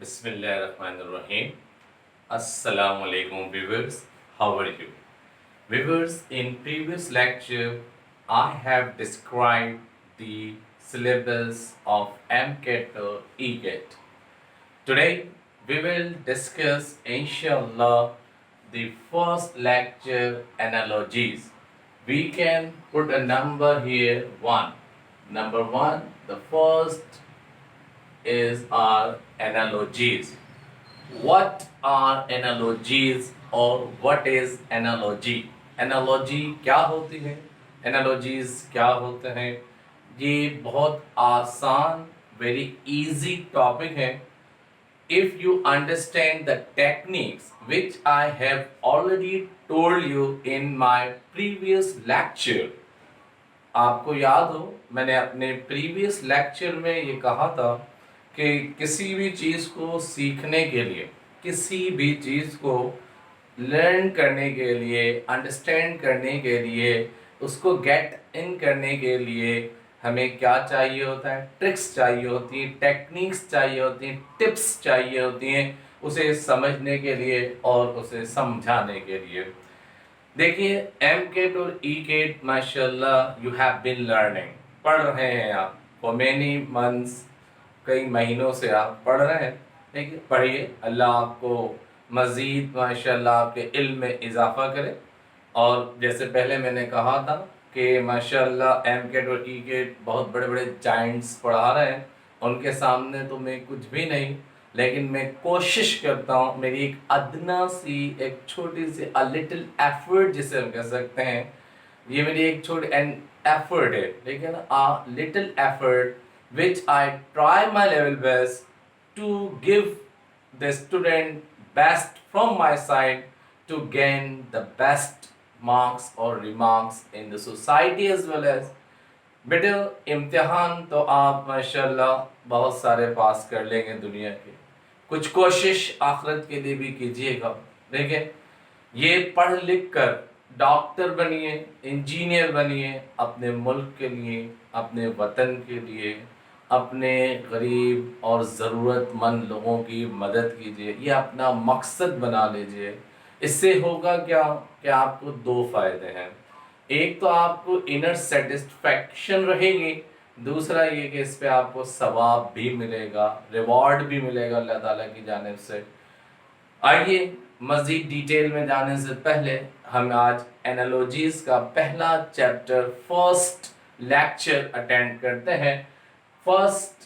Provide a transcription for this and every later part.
Bismillahirrahmanirrahim. Assalamu alaikum viewers. How are you? Viewers, in previous lecture, I have described the syllabus of MCAT or ECAT. Today, we will discuss, inshallah, the first lecture analogies. We can put a number here 1. Number 1, the first is our analogies. What are analogies और what is analogy? Analogy क्या होती है? Analogies क्या होते हैं? ये बहुत आसान, very easy topic है. If you understand the techniques which I have already told you in my previous lecture, आपको याद हो मैंने अपने प्रीवियस लेक्चर में ये कहा था कि किसी भी चीज़ को सीखने के लिए, किसी भी चीज़ को लर्न करने के लिए, अंडरस्टैंड करने के लिए, उसको गेट इन करने के लिए हमें क्या चाहिए होता है? ट्रिक्स चाहिए होती हैं, टेक्निक्स चाहिए होती हैं, टिप्स चाहिए होती हैं उसे समझने के लिए और उसे समझाने के लिए. देखिए MCAT और ECAT माशाल्लाह यू हैव बीन लर्निंग, पढ़ रहे हैं आप फॉर मेनी मंथ्स, कई महीनों से आप पढ़ रहे हैं. देखिए पढ़िए, अल्लाह आपको मज़ीद माशाल्लाह आपके इल्म में इजाफा करे. और जैसे पहले मैंने कहा था कि माशाल्लाह MCAT और ECAT बहुत बड़े बड़े जाइंट्स पढ़ा रहे हैं, उनके सामने तो मैं कुछ भी नहीं, लेकिन मैं कोशिश करता हूँ, मेरी एक अदना सी, एक छोटी सी अ लिटिल एफर्ट जिसे हम कह सकते हैं, ये मेरी एक छोटी एन एफर्ट है, लेकिन a little effort which I try my level best to give the student best from my side to gain the best marks और remarks in the society as well as. बेटे इम्तिहान तो आप माशाल्लाह बहुत सारे पास कर लेंगे दुनिया के, कुछ कोशिश आखिरत के लिए भी कीजिएगा. देखिए ये पढ़ लिख कर डॉक्टर बनिए, इंजीनियर बनिए, अपने मुल्क के लिए, अपने वतन के लिए, अपने गरीब और ज़रूरतमंद लोगों की मदद कीजिए, ये अपना मकसद बना लीजिए. इससे होगा क्या कि आपको दो फायदे हैं. एक तो आपको इनर सेटिस्फैक्शन रहेगी, दूसरा ये कि इस पे आपको सवाब भी मिलेगा, रिवॉर्ड भी मिलेगा अल्लाह ताला की जानिब से. आइए मज़ीद डिटेल में जाने से पहले हम आज एनालॉजीज का पहला चैप्टर, फर्स्ट लेक्चर अटेंड करते हैं. First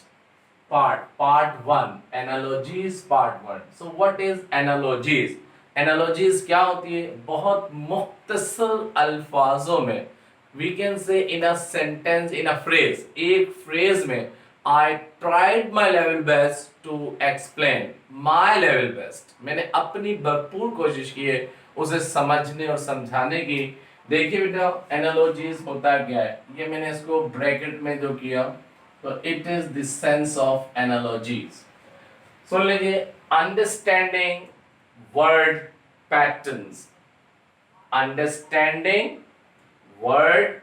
part 1, analogies part 1. So what is analogies? Analogies क्या होती है? बहुत मुख्तसर अल्फाजों में, we can say in a sentence, in a phrase, एक फ्रेज में I tried my level best to explain my level best. मैंने अपनी भरपूर कोशिश की है उसे समझने और समझाने की. देखिए बेटा एनालॉजीज होता क्या है, ये मैंने इसको ब्रैकेट में जो किया तो it is the sense of analogies. सुन लीजिए, understanding word patterns. Understanding word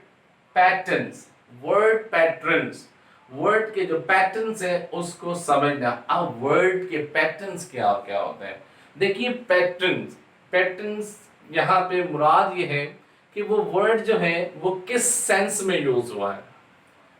patterns. Word patterns. Word के जो patterns हैं उसको समझना. अब word के patterns क्या क्या होते हैं? देखिए patterns यहाँ पे मुराद ये है कि वो word जो है वो किस सेंस में यूज हुआ है.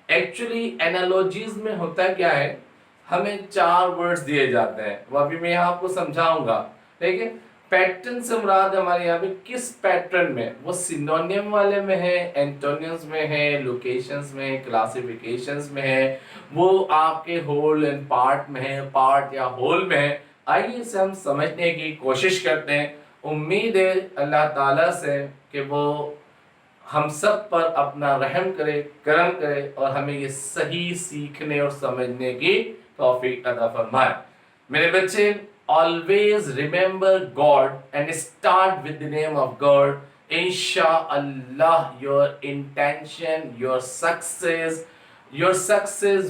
एक्चुअली एनालॉजीज में होता क्या है, हमें 4 वर्ड्स दिए जाते हैं, वो अभी मैं आपको समझाऊंगा. ठीक है, पैटर्न से मुराद हमारे यहाँ पे किस पैटर्न में, वो सिनोनियम वाले में है, एंटोनियम्स में है, लोकेशंस में है, क्लासिफिकेशंस में है, वो आपके होल एंड पार्ट में है, पार्ट या होल में है. आइए इसे हम समझने की कोशिश करते हैं. उम्मीद है अल्लाह ताला से कि वो हम सब पर अपना रहम करे, करम करे और हमें ये सही सीखने और समझने की तौफीक अता फरमाए. मेरे बच्चे, always remember God and start with the name of God. Inshallah, your intention, your success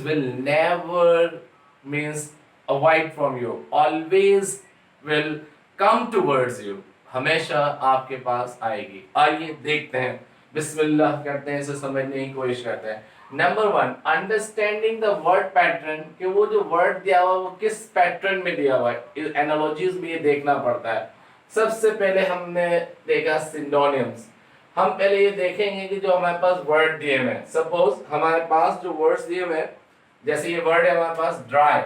will never means avoid from you. Always will come towards you. हमेशा आपके पास आएगी. आइए देखते हैं, बिस्मिल्लाह करते हैं, इसे समझने की कोशिश करते हैं. Number one, understanding the word pattern, कि वो जो वर्ड दिया हुआ वो किस पैटर्न में दिया हुआ है, एनालॉजीज में ये देखना पड़ता है। सबसे पहले हमने देखा सिनोनिम्स। हम पहले ये देखेंगे कि जो हमारे पास वर्ड दिए हुए हैं, सपोज हमारे पास जो वर्ड्स दिए हुए हैं, जैसे ये वर्ड है हमारे पास ड्राई।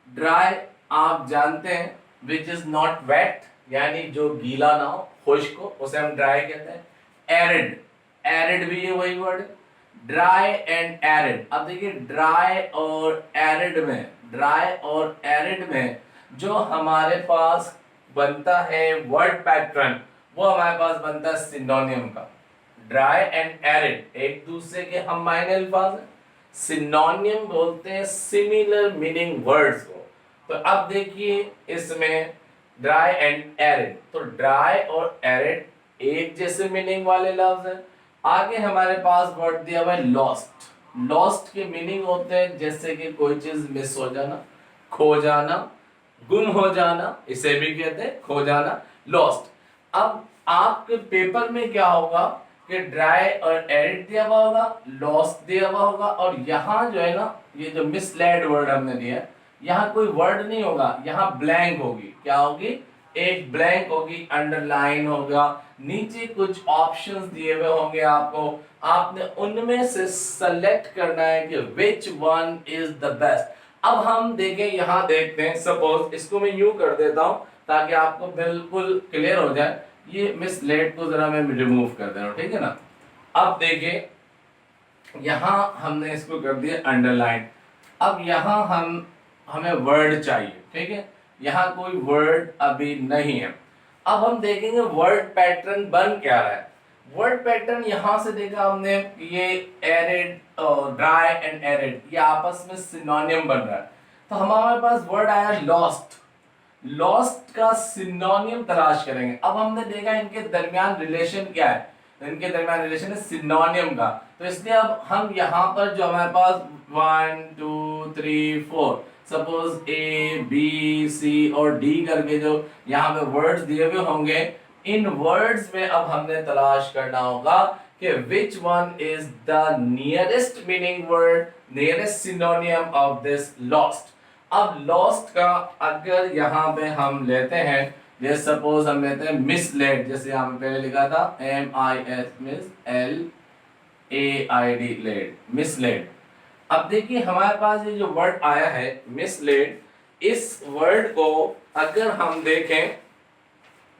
ड्राई आप जानते हैं विच इज नॉट वेट, यानी जो गीला ना हो, खुश्क हो, उसे हम ड्राई कहते हैं। एरिड, एरिड भी ये वही वर्ड है, ड्राई एंड एरिड। अब देखिए ड्राई और एरिड में, ड्राई और एरिड में जो हमारे पास बनता है वर्ड पैटर्न, वो हमारे पास बनता है सिनोनिम का। ड्राई एंड एरिड एक दूसरे के हम मायने अल्फाज हैं। सिनोनिम बोलते हैं सिमिलर मीनिंग वर्ड्स को। तो अब देखिए इसमें ड्राई एंड एरिड, तो ड्राई और एरिड एक जैसे मीनिंग वाले लफ्ज हैं। आगे हमारे पास वर्ड दिया हुआ है लॉस्ट। लॉस्ट के मीनिंग होते हैं जैसे कि कोई चीज मिस हो जाना, खो जाना, गुम हो जाना, इसे भी कहते हैं खो जाना, लॉस्ट। अब आपके पेपर में क्या होगा कि ड्राई और एरिड दिया हुआ होगा, लॉस्ट दिया हुआ होगा, और यहाँ जो है ना, ये जो मिसलेड वर्ड हमने दिया, यहाँ कोई वर्ड नहीं होगा, यहाँ ब्लैंक होगी। क्या होगी? एक ब्लैंक होगी, अंडरलाइन होगा, नीचे कुछ ऑप्शंस दिए हुए होंगे आपको, आपने उनमें से सेलेक्ट करना है कि which one is the best. अब हम देखें, यहां देखते हैं, सपोज इसको मैं यूं कर देता हूं ताकि आपको बिल्कुल क्लियर हो जाए। ये मिसलेड को जरा मैं रिमूव कर दे रहा हूं, ठीक है ना। अब देखिए यहां हमने इसको कर दिया अंडरलाइन। अब यहां हमें वर्ड चाहिए, ठीक है। यहाँ कोई वर्ड अभी नहीं है। अब हम देखेंगे वर्ड पैटर्न बन क्या रहा है। वर्ड पैटर्न यहां से देखा हमने, ये एरिड, ड्राई एंड एरिड, ये आपस में सिनोनिम बन रहा है। तो हमारे पास वर्ड आया लॉस्ट। लॉस्ट का सिनोनिम तलाश करेंगे। अब हमने देखा इनके दरमियान रिलेशन क्या है, इनके दरमियान रिलेशन है सिनोनिम का। तो इसलिए अब हम यहाँ पर जो हमारे पास 1 2 3 4, सपोज ए बी सी और डी करके जो यहाँ पे वर्ड्स दिए हुए होंगे, इन वर्ड्स में अब हमने तलाश करना होगा कि which one is the nearest meaning word, nearest सिनोनियम of this lost. अब लॉस्ट का अगर यहाँ पे हम लेते हैं, जैसे सपोज हम लेते हैं मिसलेड, जैसे यहाँ पे पहले लिखा था MIS, mis LAID, laid, mislaid. अब देखिए हमारे पास ये जो वर्ड आया है मिसलेड, इस वर्ड को अगर हम देखें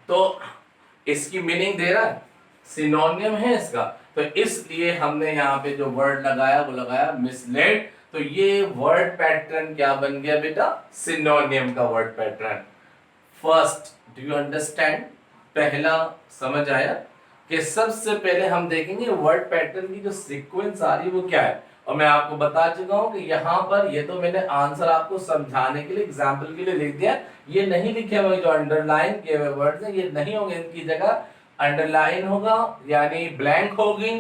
तो इसकी मीनिंग दे रहा है, सिनोनियम है इसका। तो इसलिए हमने यहाँ पे जो वर्ड लगाया वो लगाया मिसलेड। तो ये वर्ड पैटर्न क्या बन गया बेटा? सिनोनियम का word pattern. First, do you understand? पहला समझ आया कि सबसे पहले हम देखेंगे वर्ड पैटर्न की जो सीक्वेंस आ रही है वो क्या है। और मैं आपको बता चुका हूं कि यहाँ पर ये तो मैंने आंसर आपको समझाने के लिए, एग्जाम्पल के लिए लिख दिया। ये नहीं लिखे हुए जो अंडरलाइन किए हुए वर्ड्स हैं, ये नहीं होंगे, इनकी जगह अंडरलाइन होगा, यानी ब्लैंक होगी,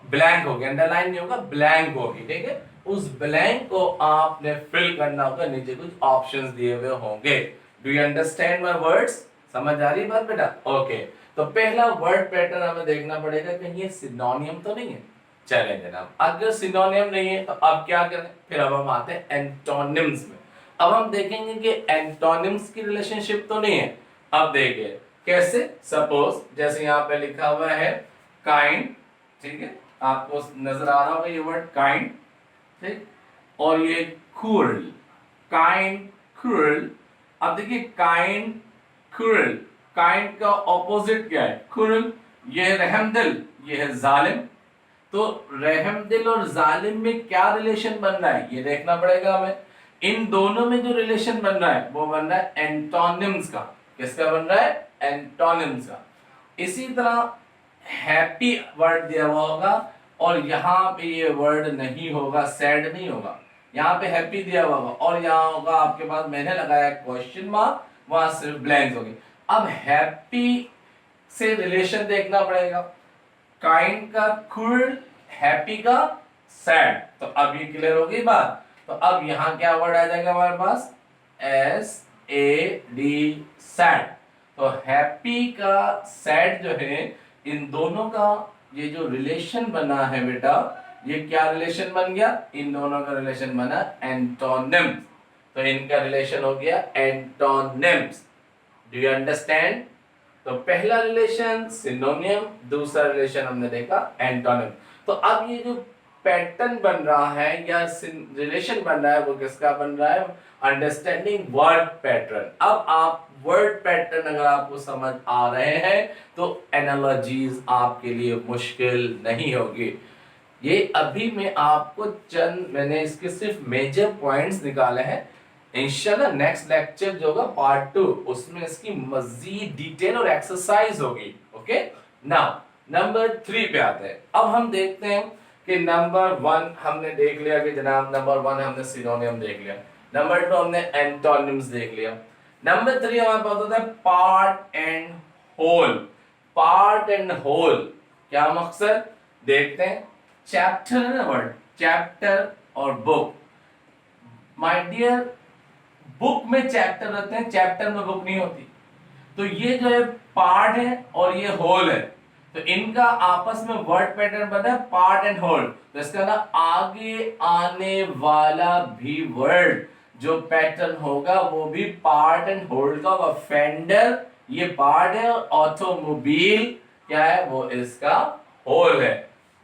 ब्लैंक होगी, अंडरलाइन नहीं होगा, ब्लैंक होगी, ठीक है। उस ब्लैंक को आपने फिल करना होगा, नीचे कुछ ऑप्शंस दिए हुए होंगे। Do you understand my words? समझ आ रही बात बेटा? ओके। तो पहला वर्ड पैटर्न हमें देखना पड़ेगा कि ये सिनोनियम तो नहीं है। चलें जनाब, अगर सिनोनियम नहीं है तो अब क्या करें? फिर अब हम आते हैं एंटोनिम्स में। अब हम देखेंगे कि एंटोनिम्स की रिलेशनशिप तो नहीं है। अब देखिए कैसे, सपोज जैसे यहाँ पे लिखा हुआ है काइंड, ठीक है, आपको नजर आ रहा होगा ये वर्ड काइंड, ठीक, और ये क्रूअल, काइंड क्रूअल। अब देखिए काइंड क्रूअल, काइंड का ऑपोजिट क्या है? क्रूअल। ये है रहमदिल, ये है जालिम। तो रहमदिल और जालिम में क्या रिलेशन बन रहा है ये देखना पड़ेगा हमें। इन दोनों में जो रिलेशन बन रहा है वो बन रहा है एंटोनिम्स का। किसका बन रहा है? एंटोनिम्स का। इसी तरह हैप्पी वर्ड दिया हुआ होगा और यहाँ पे ये वर्ड नहीं होगा, सैड नहीं होगा, यहाँ पे हैप्पी दिया हुआ होगा और यहाँ होगा आपके पास, मैंने लगाया क्वेश्चन मार्क, वहां सिर्फ ब्लैंक्स होगी। अब हैप्पी से रिलेशन देखना पड़ेगा, काइंड का क्रूअल, हैप्पी का सैड। तो अब ये क्लियर हो गई बात। तो अब यहाँ क्या वर्ड आ जाएगा हमारे पास? SAD, sad. तो हैप्पी का सैड जो है, इन दोनों का ये जो रिलेशन बना है बेटा, ये क्या रिलेशन बन गया, इन दोनों का रिलेशन बना एंटोनिम्स, तो इनका रिलेशन हो गया एंटोनिम्स। Do you understand? तो पहला रिलेशन सिनोनिम, दूसरा रिलेशन हमने देखा एंटोनिम। तो अब ये जो पैटर्न बन रहा है या रिलेशन बन रहा है वो किसका बन रहा है, अंडरस्टैंडिंग वर्ड पैटर्न। अब आप वर्ड पैटर्न अगर आपको समझ आ रहे हैं तो एनालॉजीज आपके लिए मुश्किल नहीं होगी। ये अभी मैं आपको मैंने इसके सिर्फ मेजर पॉइंट्स निकाले हैं। इंशाल्लाह नेक्स्ट लेक्चर जो होगा पार्ट 2 उसमें इसकी मजीद डिटेल और एक्सरसाइज होगी। ओके, नाउ नंबर 3 पे आते हैं। अब हम देखते हैं कि नंबर 1 हमने देख लिया कि जनाब नंबर 1 हमने सिनोनिम देख लिया, नंबर 2 हमने एंटोनिम्स देख लिया, नंबर 3 हमारे पास होता है part and whole. Part and whole क्या मकसद देखते हैं। चैप्टर है ना वर्ड, चैप्टर और बुक। माय डियर, बुक में चैप्टर रहते हैं, चैप्टर में बुक नहीं होती। तो ये जो है पार्ट है और ये होल है, तो इनका आपस में वर्ड पैटर्न बना है पार्ट एंड होल। तो इसका ना आगे आने वाला भी वर्ड जो पैटर्न होगा वो भी पार्ट एंड होल का होगा। फेंडर ये पार्ट है और ऑटोमोबाइल क्या है, वो इसका होल है।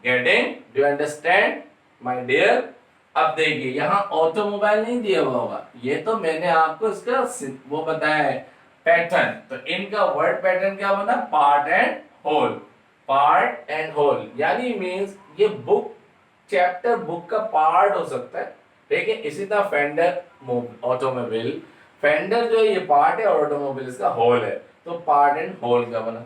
Getting? Do you understand my dear? अब देखिए यहां ऑटोमोबाइल नहीं दिया हुआ होगा, ये तो मैंने आपको इसका वो बताया है पैटर्न। तो इनका वर्ड पैटर्न क्या बना, part and whole. Part and whole यानी मींस ये बुक चैप्टर बुक का पार्ट हो सकता है, ठीक है। इसी तरह फेंडर ऑटोमोबाइल, फेंडर जो है ये पार्ट है और ऑटोमोबाइल इसका होल है, तो पार्ट एंड होल का बना।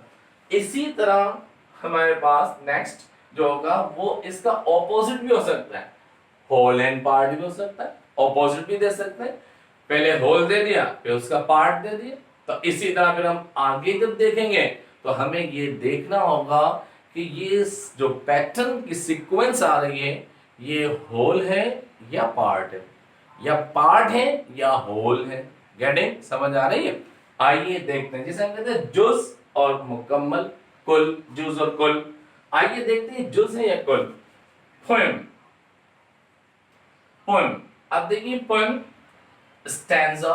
इसी तरह हमारे पास नेक्स्ट जो होगा वो इसका ऑपोजिट भी हो सकता है, होल एंड पार्ट भी हो सकता है, ऑपोजिट भी दे सकते हैं। पहले होल दे दिया फिर उसका पार्ट दे दिया। तो इसी तरह फिर हम आगे जब देखेंगे तो हमें ये देखना होगा कि ये जो पैटर्न की सीक्वेंस आ रही है ये होल है या पार्ट है, या पार्ट है या होल है। गेटिंग? समझ आ रही है? आइए देखते हैं, जिसे हम कहते हैं जुज और मुकम्मल, कुल, जुज और कुल। आइए देखते हैं जुज है या कुल। Poem, poem. अब देखिए पोएम स्टैंजा।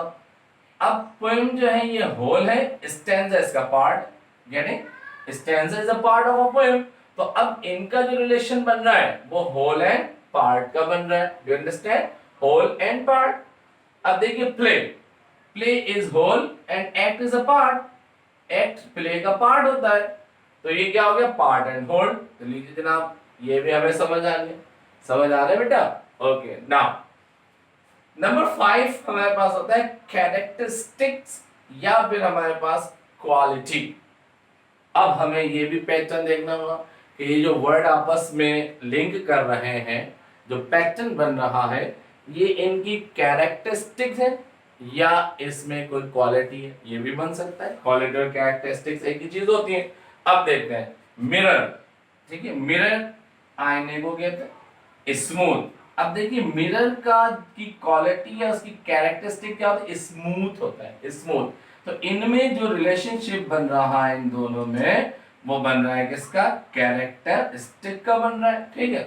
अब पोएम जो है ये होल है, स्टैंजा इसका पार्ट। यानी stanza is a part of a poem. तो अब इनका जो रिलेशन बन रहा है वो होल एंड पार्ट का बन रहा है। Do you understand? Whole and part. अब देखिए play, play is whole and act is a part. Act play का पार्ट होता है, तो ये क्या हो गया, पार्ट एंड होल। तो लीजिए जनाब ये भी हमें समझ आ गया। समझ आ रहा है बेटा? ओके, नाउ नंबर 5 हमारे पास होता है कैरेक्टरिस्टिक्स या फिर हमारे पास क्वालिटी। अब हमें ये भी पैटर्न देखना होगा कि ये जो वर्ड आपस में लिंक कर रहे हैं, जो पैटर्न बन रहा है, ये इनकी कैरेक्टरिस्टिक्स है या इसमें कोई क्वालिटी है, ये भी बन सकता है। क्वालिटी और कैरेक्टरिस्टिक्स एक ही चीज होती है। अब देखते हैं मिरर, ठीक है, मिरर आईने को कहते हैं। स्मूथ, अब देखिए मिरर का की क्वालिटी या उसकी कैरेक्टरिस्टिक क्या होता है, स्मूथ होता है, स्मूथ। तो इनमें जो रिलेशनशिप बन रहा है इन दोनों में वो बन रहा है किसका, कैरेक्टरिस्टिक का बन रहा है, ठीक है।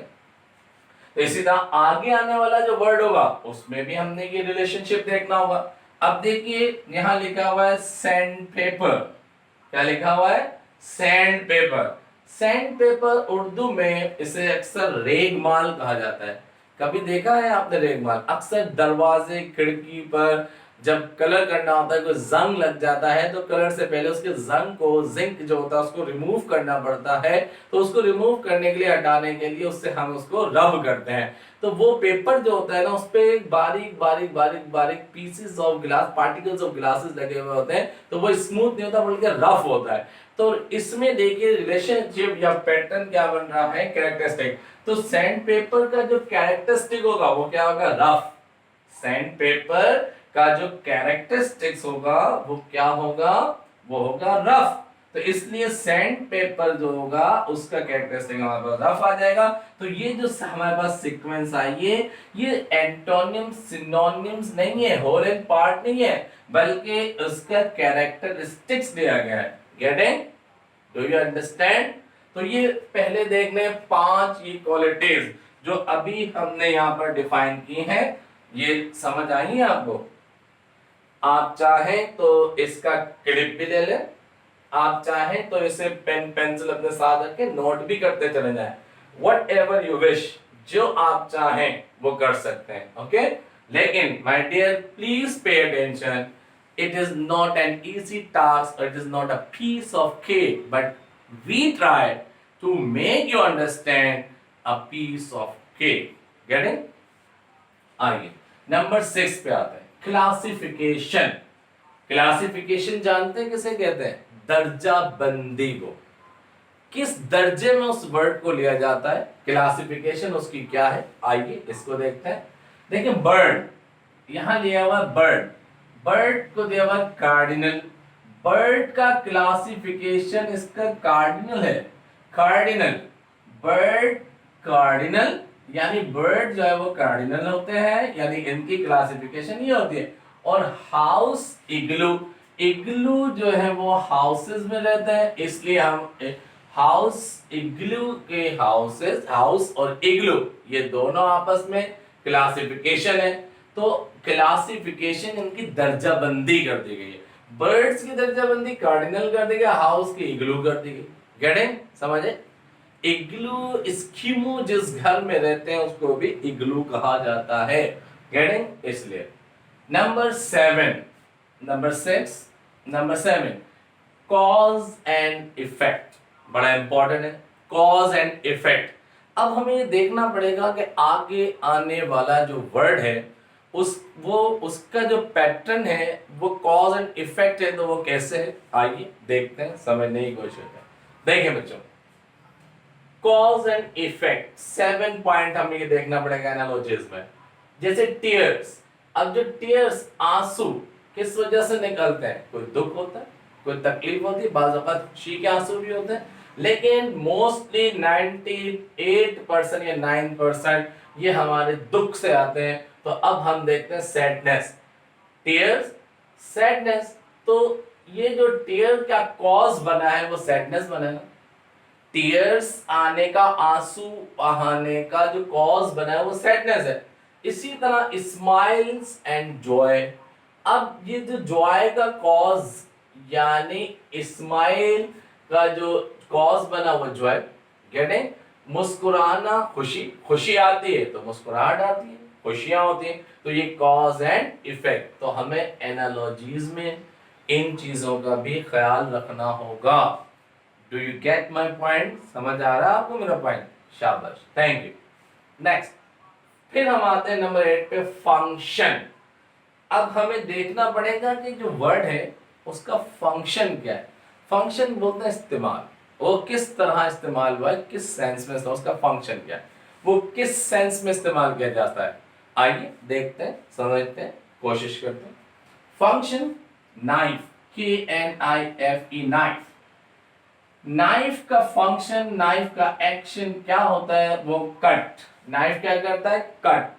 तो इसी तरह आगे आने वाला जो वर्ड होगा उसमें भी हमने ये रिलेशनशिप देखना होगा। अब देखिए यहां लिखा हुआ है सैंड पेपर। क्या लिखा हुआ है, sand paper. Sand paper Urdu में इसे अक्सर रेगमाल कहा जाता है। कभी देखा है आपने रेगमाल? अक्सर दरवाजे खिड़की पर जब कलर करना होता है, कोई जंग लग जाता है तो कलर से पहले उसके जंग को, जिंक जो होता है उसको रिमूव करना पड़ता है। तो उसको रिमूव करने के लिए, हटाने के लिए उससे हम उसको रब करते हैं। तो वो पेपर जो होता है ना, उस पे बारीक बारीक बारीक बारीक pieces of glass, particles of glasses लगे हुए होते हैं, तो वो स्मूथ नहीं होता बल्कि रफ होता है। तो इसमें देखिए रिलेशनशिप या पैटर्न क्या बन रहा है, कैरेक्टरिस्टिक। तो सैंड पेपर का जो कैरेक्टरिस्टिक होगा वो क्या होगा, रफ। सैंड पेपर का जो कैरेक्टरिस्टिक्स होगा वो क्या होगा, वो होगा रफ। तो इसलिए सैंड पेपर जो होगा उसका कैरेक्टरिस्टिक हमारे पास रफ आ जाएगा। तो ये जो हमारे पास सीक्वेंस आई है ये एंटोनिम्स सिनोनिम्स नहीं है, होल एंड पार्ट नहीं है, बल्कि उसका कैरेक्टरिस्टिक्स दिया गया है। गेटिंग? Do you understand? तो ये पहले देखने 5 ये क्वालिटीज जो अभी हमने यहाँ पर डिफाइन की है, ये समझ आई है आपको? आप चाहें तो इसका क्लिप भी ले लें, आप चाहें तो इसे पेन पेंसिल अपने साथ रख के नोट भी करते चले जाएं, वट एवर यू विश, जो आप चाहें वो कर सकते हैं। ओके, लेकिन my dear please pay attention, it is not an easy task, it is not a piece of cake, but we try to make you understand a piece of cake. Getting? आइए number 6 पे आते हैं, classification. Classification जानते हैं किसे कहते हैं? दर्जा बंदी को। किस दर्जे में उस वर्ड को लिया जाता है, क्लासिफिकेशन उसकी क्या है, आइए इसको देखते हैं। देखिए बर्ड, यहां लिया हुआ बर्ड, बर्ड को दिया हुआ कार्डिनल, बर्ड का क्लासिफिकेशन इसका कार्डिनल है, कार्डिनल, बर्ड कार्डिनल, यानी बर्ड जो है वो कार्डिनल होते हैं, यानी इनकी क्लासिफिकेशन ये होती है। और हाउस इग्लू, इग्लू जो है वो हाउसेस में रहते हैं, इसलिए हम हाउस इग्लू के हाउसेस, हाउस और इग्लू ये दोनों आपस में क्लासिफिकेशन है, तो क्लासिफिकेशन इनकी दर्जाबंदी कर दी गई है। बर्ड्स की दर्जाबंदी कार्डिनल कर दी गई, हाउस की इग्लू कर दी गई। गेटिंग? समझे? इग्लू स्कीमो जिस घर में रहते हैं उसको भी इग्लू कहा जाता है। गेटिंग? इसलिए number 7, number 6, number 7, cause and effect, बड़ा इंपॉर्टेंट है कॉज एंड इफेक्ट। अब हमें ये देखना पड़ेगा कि आगे आने वाला जो वर्ड है उसका जो पैटर्न है वो कॉज एंड इफेक्ट है, तो वो कैसे है, आइए देखते हैं, समझने की कोशिश करते हैं। देखिए बच्चों, कॉज एंड इफेक्ट 7 पॉइंट हमें ये देखना पड़ेगा एनालॉजीज में। जैसे टीयर्स, अब जो टीयर्स आंसू किस वजह से निकलते हैं? कोई दुख होता है, कोई तकलीफ होती है, बाज़ वक़्त खुशी के आंसू भी होते हैं, लेकिन मोस्टली 98% या 9% ये हमारे दुख से आते हैं। तो अब हम देखते हैं सैडनेस, टीयर्स, सैडनेस। तो ये जो टीयर का कॉज बना है वो सैडनेस बना है, टीयर्स आने का, आंसू बहाने का जो कॉज बना है वो सैडनेस है। इसी तरह स्माइल्स एंड जॉय, अब ये जो जॉय का कॉज यानी स्माइल का जो कॉज बना वो जॉय, गेटिंग? मुस्कुराना, खुशी, खुशी आती है तो मुस्कुराहट आती है, खुशियां होती हैं, तो ये कॉज एंड इफेक्ट। तो हमें एनालॉजीज में इन चीजों का भी ख्याल रखना होगा। Do you get my point? समझ आ रहा है आपको मेरा पॉइंट? शाबाश, थैंक यू। नेक्स्ट, फिर हम आते हैं नंबर 8 पे, फंक्शन। अब हमें देखना पड़ेगा कि जो वर्ड है उसका फंक्शन क्या है। फंक्शन बोलते हैं इस्तेमाल, वो किस तरह इस्तेमाल हुआ है, किस सेंस में, उसका फंक्शन क्या है, वो किस सेंस में इस्तेमाल किया जाता है। आइए देखते हैं, समझते हैं, कोशिश करते हैं। Function, knife, KNIFE, knife. Knife का फंक्शन, नाइफ का एक्शन क्या होता है? वो कट। नाइफ क्या करता है? कट।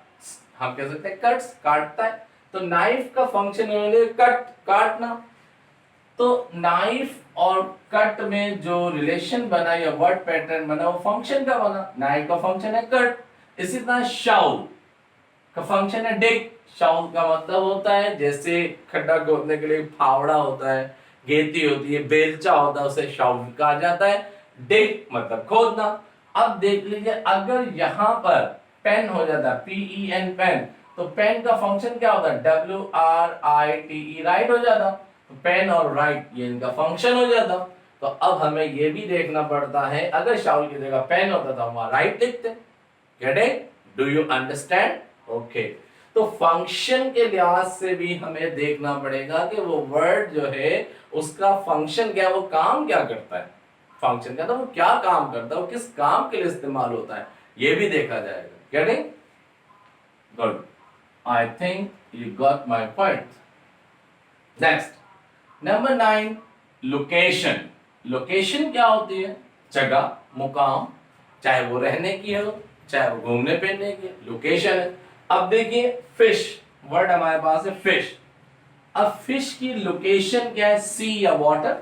हम कह सकते हैं कट्स, काटता है। तो नाइफ का फंक्शन है कट, काटना। तो नाइफ और कट में जो रिलेशन बना या वर्ड पैटर्न बना वो फंक्शन का बना। नाइफ का फंक्शन है कट। इसी तरह शाउल का फंक्शन है डिग। शाउल का मतलब होता है जैसे खड्डा खोदने के लिए फावड़ा होता है, गेती होती है, बेलचा होता है, उसे शाउल कहा जाता है। डिग मतलब खोदना। अब देख लीजिए, अगर यहां पर पेन हो जाता है, PEN पेन, तो पेन का फंक्शन क्या होता है? WRITE, राइट हो जाता। तो पेन और राइट ये इनका फंक्शन हो जाता। तो अब हमें ये भी देखना पड़ता है, अगर शाउल की जगह पेन होता तो हम राइट लिखते। Getting? Do you understand? Okay. तो फंक्शन के लिहाज से भी हमें देखना पड़ेगा कि वो वर्ड जो है उसका फंक्शन क्या, वो काम क्या करता है। फंक्शन क्या था, वो क्या काम करता है, वो किस काम के लिए इस्तेमाल होता है, ये भी देखा जाएगा। Getting? Good, I think you got my point. Next, number 9, location. Location क्या होती है? जगह, मुकाम, चाहे वो रहने की हो, चाहे वो घूमने फिरने की, लोकेशन है। अब देखिए, फिश वर्ड हमारे पास है, फिश। अब फिश की लोकेशन क्या है? सी या वाटर।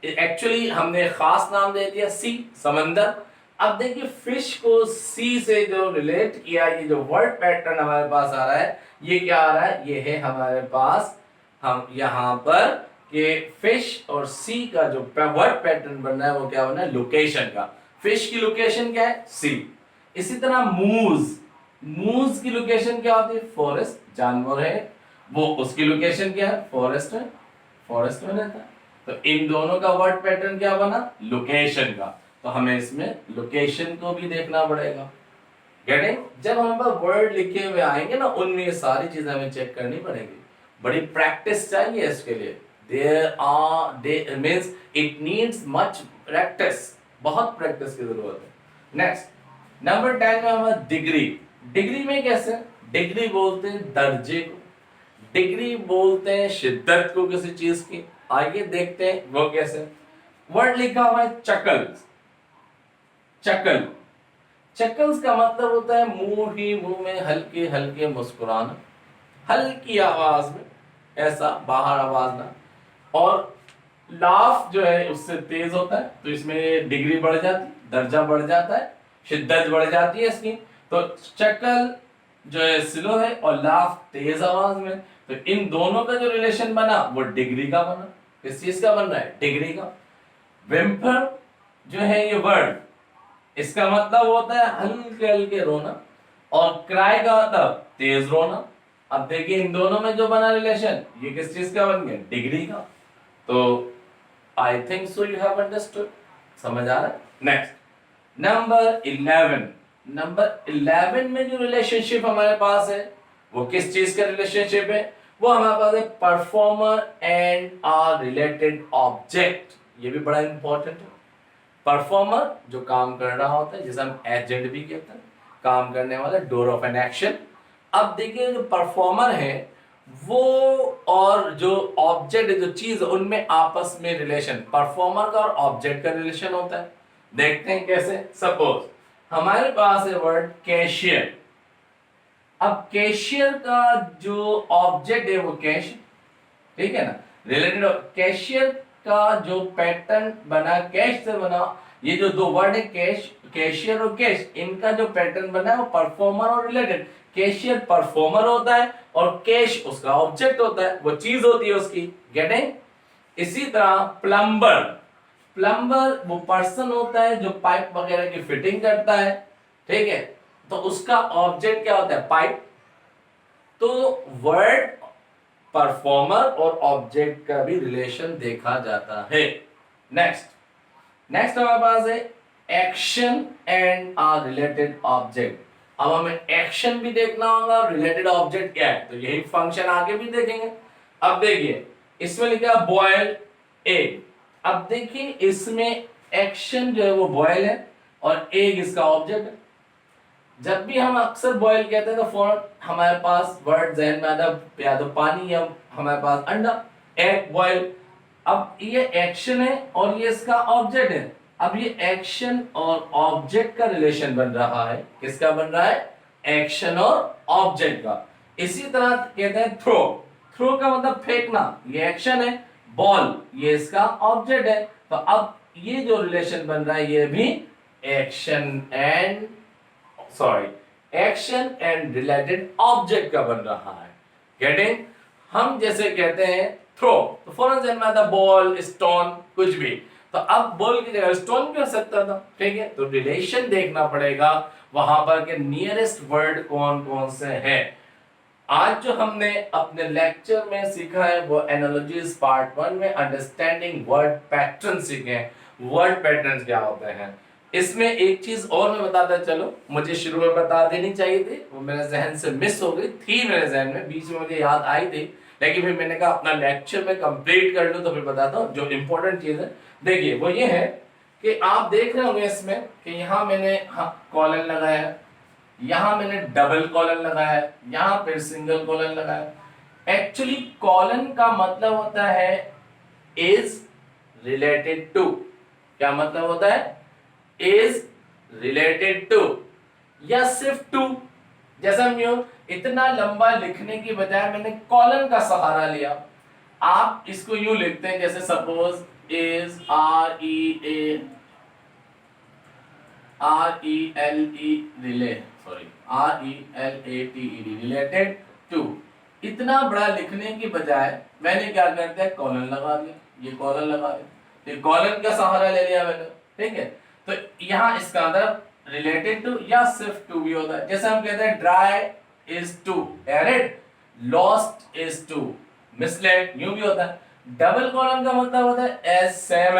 एक्चुअली हमने खास नाम दे दिया सी, समंदर। अब देखिए फिश को सी से जो रिलेट किया, ये जो वर्ड पैटर्न हमारे पास आ रहा है, ये क्या आ रहा है, ये है हमारे पास, हम यहाँ पर कि फिश और सी का जो वर्ड पैटर्न बन रहा है वो क्या बना है, लोकेशन का। फिश की लोकेशन क्या है, सी। इसी तरह मूज, मूज की लोकेशन क्या होती है, फॉरेस्ट, जानवर है वो, उसकी लोकेशन क्या है, फॉरेस्ट है, फॉरेस्ट में रहता है। तो इन दोनों का वर्ड पैटर्न क्या बना, लोकेशन का। तो हमें इसमें लोकेशन को भी देखना पड़ेगा। गेटिंग? जब हम पर वर्ड लिखे हुए आएंगे ना, उनमें ये सारी चीजें हमें चेक करनी पड़ेगी। बड़ी प्रैक्टिस चाहिए इसके लिए। There means it needs much practice, बहुत प्रैक्टिस की जरूरत है। नेक्स्ट नंबर 10 में हमारा डिग्री। डिग्री में कैसे, डिग्री बोलते हैं दर्जे को, डिग्री बोलते हैं शिद्दत को किसी चीज की। आइए देखते हैं वो कैसे। वर्ड लिखा हुआ है चकल, चकल, चकल्स का मतलब होता है मुंह ही मुंह में हल्के हल्के मुस्कुराना, हल्की आवाज में, ऐसा बाहर आवाज ना। और लाफ जो है उससे तेज होता है, तो इसमें डिग्री बढ़ जाती, दर्जा बढ़ जाता है, शिद्दत बढ़ जाती है इसकी। तो चकल जो है स्लो है और लाफ तेज आवाज में, तो इन दोनों का जो रिलेशन बना वो डिग्री का बना। किस चीज का बन रहा है, डिग्री का। विम्पर जो है ये वर्ड, इसका मतलब होता है हल्के हल्के रोना, और क्राई का मतलब तेज रोना। अब देखिए इन दोनों में जो बना रिलेशन, ये किस चीज का बन गया, डिग्री का। तो I think so you have understood, समझ आ रहा है। नेक्स्ट नंबर 11, नंबर 11 में जो रिलेशनशिप हमारे पास है वो किस चीज का रिलेशनशिप है, वो हमारे पास है performer and are related object. ये भी बड़ा इंपॉर्टेंट है। परफॉर्मर जो काम कर रहा होता है, जिसे हम एजेंट भी कहते हैं, काम करने वाला, डोर ऑफ एन एक्शन। अब देखिए जो परफॉर्मर है वो और जो ऑब्जेक्ट है, जो चीज, उनमें आपस में रिलेशन, परफॉर्मर का और ऑब्जेक्ट का रिलेशन होता है। देखते हैं कैसे। सपोज हमारे पास है वर्ड कैशियर। अब कैशियर का जो ऑब्जेक्ट है वो कैश, ठीक है ना, रिलेटेड। कैशियर का जो पैटर्न बना, कैश से बना, ये जो दो वर्ड है कैश, कैशियर और कैश, इनका जो पैटर्न बना है वो परफॉर्मर और रिलेटेड। कैशियर परफॉर्मर होता है और कैश उसका ऑब्जेक्ट होता है, वो चीज होती है उसकी। गेटिंग? इसी तरह प्लम्बर, प्लम्बर वो पर्सन होता है जो पाइप वगैरह की फिटिंग करता है, ठीक है, तो उसका ऑब्जेक्ट क्या होता है, पाइप। तो वर्ड परफॉर्मर और ऑब्जेक्ट का भी रिलेशन देखा जाता है। नेक्स्ट नेक्स्ट हमारे पास है action and are related object. अब हमें एक्शन भी देखना होगा और रिलेटेड ऑब्जेक्ट क्या है, तो यही फंक्शन आगे भी देखेंगे। अब देखिए इसमें लिखा है बॉयल एग। अब देखिए इसमें एक्शन जो है वो बॉयल है और एग इसका ऑब्जेक्ट है। जब भी हम अक्सर बॉयल कहते हैं तो फौरन हमारे पास वर्ड जहन में आता है, या तो पानी या हमारे पास अंडा, एग बॉयल। अब ये एक्शन है और ये इसका ऑब्जेक्ट है। अब ये एक्शन और ऑब्जेक्ट का रिलेशन बन रहा है, किसका बन रहा है, एक्शन और ऑब्जेक्ट का। इसी तरह कहते हैं थ्रो, थ्रो का मतलब फेंकना, ये एक्शन है, बॉल ये इसका ऑब्जेक्ट है। तो अब ये जो रिलेशन बन रहा है ये भी action and action and related object का बन रहा है। गेटिंग? हम जैसे कहते हैं थ्रो, तो फौरन जहन में आता बॉल, स्टोन, कुछ भी। तो अब बॉल की जगह स्टोन भी हो सकता था, ठीक है। तो रिलेशन देखना पड़ेगा वहां पर के नियरेस्ट वर्ड कौन कौन से हैं। आज जो हमने अपने लेक्चर में सीखा है वो एनालॉजीज पार्ट 1 में अंडरस्टैंडिंग वर्ड पैटर्न सीखे। वर्ड पैटर्न क्या होते हैं, इसमें एक चीज और मैं बताता चलो, मुझे शुरू में बता देनी चाहिए थी, वो मेरे जहन से मिस हो गई थी, मेरे जहन में बीच में मुझे याद आई थी, लेकिन फिर मैंने कहा अपना लेक्चर में कंप्लीट कर लूं तो फिर बताता हूँ। जो इंपॉर्टेंट चीज है देखिए वो ये है कि आप देख रहे होंगे इसमें कि यहाँ मैंने कॉलन लगाया है, यहां मैंने डबल कॉलन लगाया है, यहां फिर सिंगल कॉलन लगाया। एक्चुअली कॉलन का मतलब होता है इज रिलेटेड टू। क्या मतलब होता है, इज रिलेटेड टू या सिर्फ टू। जैसा यूं इतना लंबा लिखने की बजाय मैंने कॉलन का सहारा लिया। आप इसको यूं लिखते हैं जैसे suppose is, are E A related to. इतना बड़ा लिखने की बजाय मैंने क्या कर दिया, कॉलन लगा दिया, ये कॉलन लगा दिया, ये कॉलन का सहारा ले लिया मैंने, ठीक है। तो यहाँ इसका अंदर रिलेटेड टू या सिर्फ टू भी होता है। जैसे हम कहते हैं dry is to arid, lost is to misled, यूं भी होता है। डबल कॉलन का मतलब होता है एज सेम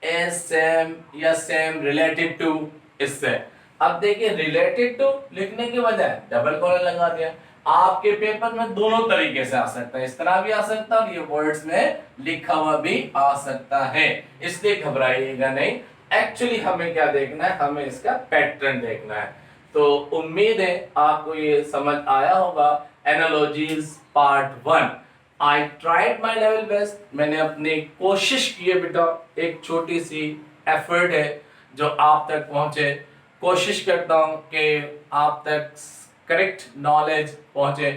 एज सेम या सेम रिलेटेड टू, इससे। अब देखिए रिलेटेड टू लिखने के बजाय डबल कॉलन लगा दिया। आपके पेपर में दोनों तरीके से आ सकता है, इस तरह भी आ सकता है और ये वर्ड्स में लिखा हुआ भी आ सकता है, इसलिए घबराइएगा नहीं। एक्चुअली हमें क्या देखना है, हमें इसका पैटर्न देखना है। तो उम्मीद है आपको ये समझ आया होगा। Analogies part 1। I tried my level best, मैंने अपनी कोशिश की है बेटा, एक छोटी सी एफर्ट है जो आप तक पहुंचे। कोशिश करता हूं कि आप तक करेक्ट नॉलेज पहुंचे।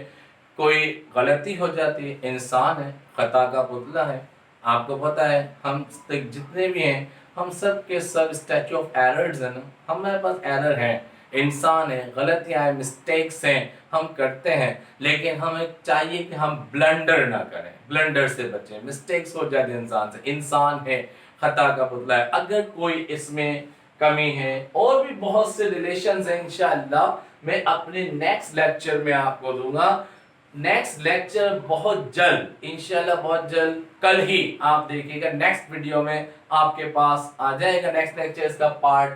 कोई गलती हो जाती है, इंसान है, खता का पुतला है। आपको पता है हम तक जितने भी हैं, हम सब के सब स्टैचू ऑफ एरर्स है ना, हमारे पास एरर है, इंसान है, गलतियां हैं, मिस्टेक्स हैं, हम करते हैं। लेकिन हमें चाहिए कि हम ब्लंडर ना करें, ब्लंडर से बचें। मिस्टेक्स हो जाती है इंसान से, इंसान है, खता का पुतला है। अगर कोई इसमें कमी है, और भी बहुत से रिलेशंस हैं, इंशाअल्लाह मैं अपने नेक्स्ट लेक्चर में आपको दूंगा। नेक्स्ट लेक्चर बहुत जल्द, इंशाल्लाह बहुत जल्द, कल ही आप देखिएगा, नेक्स्ट वीडियो में आपके पास आ जाएगा नेक्स्ट लेक्चर, इसका पार्ट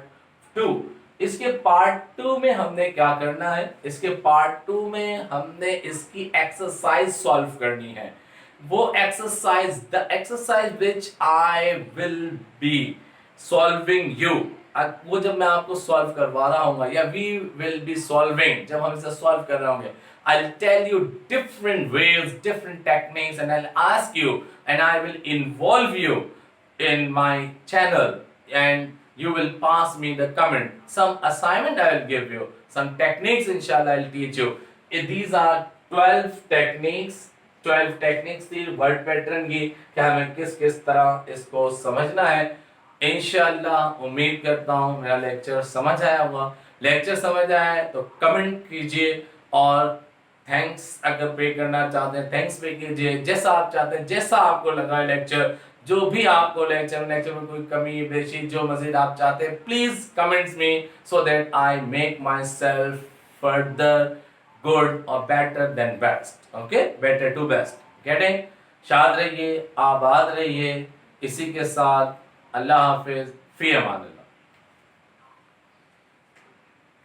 2। इसके पार्ट 2 में हमने क्या करना है, इसके पार्ट 2 में हमने इसकी एक्सरसाइज सॉल्व करनी है। वो exercise, the exercise which I will be solving you, वो जब मैं आपको सॉल्व करवा रहा हूँ, या वी विल बी सॉल्विंग, जब हम इसे सॉल्व कर रहे होंगे, I'll tell you different ways, different techniques, and I'll ask you, and I will involve you in my channel, and you will pass me the comment. Some assignment I will give you, some techniques inshallah I'll teach you. These are 12 techniques, 12 techniques थी word pattern की, कि हमें किस किस तरह इसको समझना है। इंशाल्लाह उम्मीद करता हूँ मेरा लेक्चर समझ आया होगा। लेक्चर समझ आया तो कमेंट कीजिए, और थैंक्स अगर पे करना चाहते हैं थैंक्स पे कीजिए, जैसा आप चाहते हैं, जैसा आपको लगा लेक्चर, जो भी आपको लेक्चर में कोई कमी बेशी जो मजीद आप चाहते हैं, प्लीज कमेंट्स में, so that I make myself further good और better than best. Okay, better to best. Getting? शाद रहिए, आबाद रहिए। इसी के साथ अल्लाह हाफिज, फी अमान।